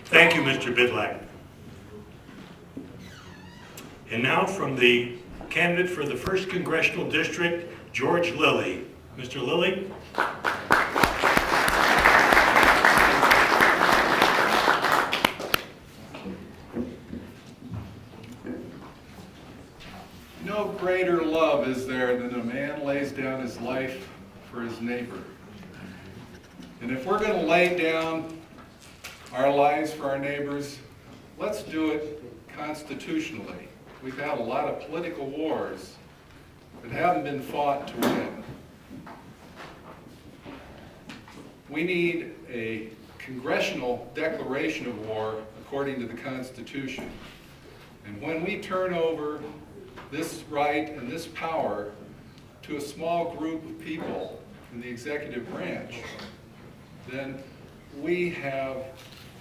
Thank you, Mr. Bidlack. And now from the candidate for the 1st Congressional District, George Lilly. Mr. Lilly. No greater love is there than a man lays down his life for his neighbor. And if we're going to lay down our lives for our neighbors, let's do it constitutionally. We've had a lot of political wars that haven't been fought to win. We need a congressional declaration of war according to the Constitution. And when we turn over this right and this power to a small group of people in the executive branch, then we have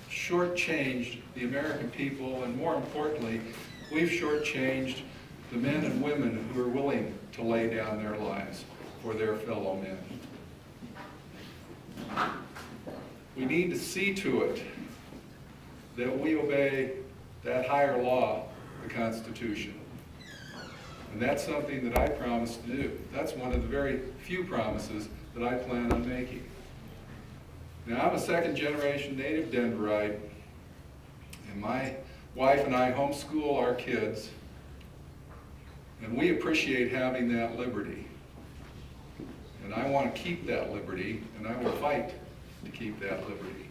shortchanged the American people, and more importantly, we've shortchanged the men and women who are willing to lay down their lives for their fellow men. We need to see to it that we obey that higher law, the Constitution. And that's something that I promise to do. That's one of the very few promises that I plan on making. Now, I'm a second-generation native Denverite, and my wife and I homeschool our kids, and we appreciate having that liberty. And I want to keep that liberty, and I will fight to keep that liberty.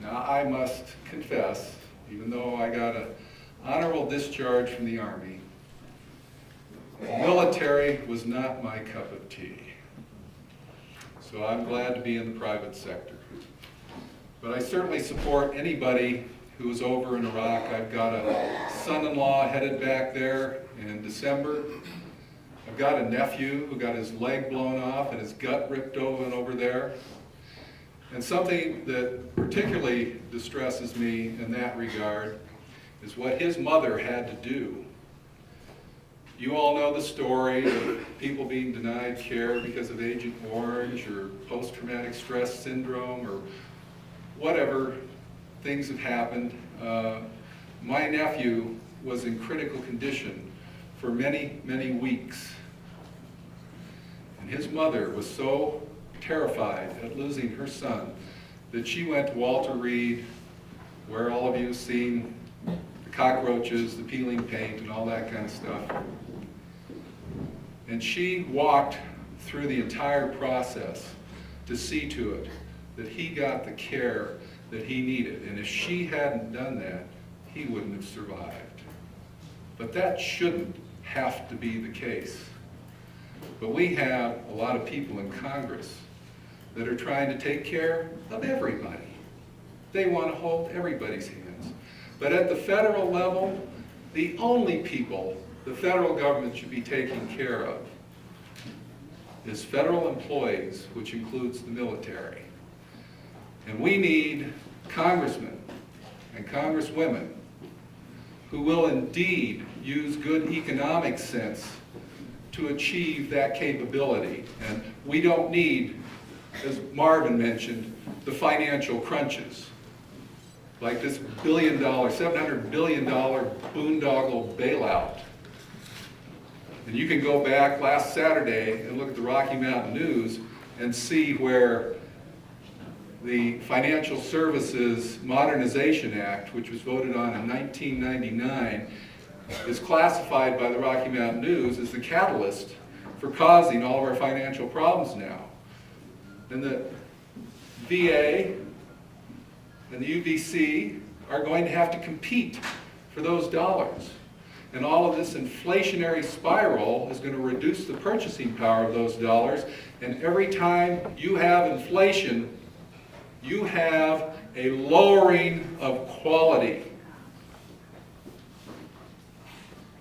Now, I must confess, even though I got an honorable discharge from the Army, the military was not my cup of tea. So I'm glad to be in the private sector. But I certainly support anybody who is over in Iraq. I've got a son-in-law headed back there in December. I've got a nephew who got his leg blown off and his gut ripped open over there. And something that particularly distresses me in that regard is what his mother had to do. You all know the story of people being denied care because of Agent Orange or post-traumatic stress syndrome or whatever things have happened. My nephew was in critical condition for many, many weeks. And his mother was so terrified at losing her son that she went to Walter Reed, where all of you have seen the cockroaches, the peeling paint, and all that kind of stuff. And she walked through the entire process to see to it that he got the care that he needed. And if she hadn't done that, he wouldn't have survived. But that shouldn't have to be the case. But we have a lot of people in Congress that are trying to take care of everybody. They want to hold everybody's hands. But at the federal level, the only people the federal government should be taking care of is federal employees, which includes the military. And we need congressmen and congresswomen who will indeed use good economic sense to achieve that capability. And we don't need, as Marvin mentioned, the financial crunches, like this $700 billion boondoggle bailout. And you can go back last Saturday and look at the Rocky Mountain News and see where the Financial Services Modernization Act, which was voted on in 1999, is classified by the Rocky Mountain News as the catalyst for causing all of our financial problems now. And the VA and the UBC are going to have to compete for those dollars. And all of this inflationary spiral is going to reduce the purchasing power of those dollars. And every time you have inflation, you have a lowering of quality.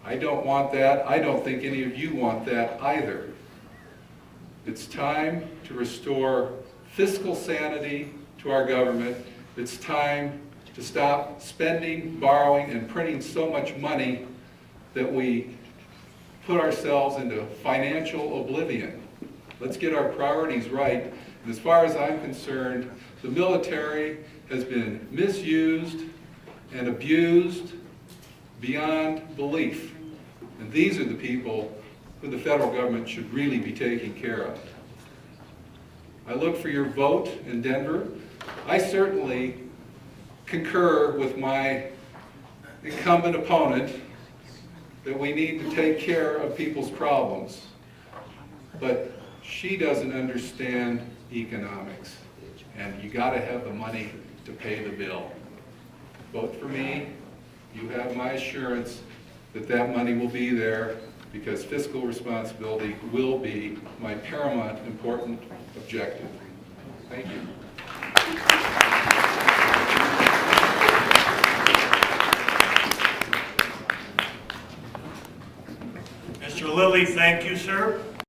I don't want that. I don't think any of you want that either. It's time to restore fiscal sanity to our government. It's time to stop spending, borrowing, and printing so much money that we put ourselves into financial oblivion. Let's get our priorities right And as far as I'm concerned, the military has been misused and abused beyond belief. And these are the people who the federal government should really be taking care of. I look for your vote in Denver. I certainly concur with my incumbent opponent that we need to take care of people's problems. But she doesn't understand economics. And you gotta have the money to pay the bill. Vote for me. You have my assurance that that money will be there, because fiscal responsibility will be my paramount important objective. Thank you. Mr. Lilly, thank you, sir.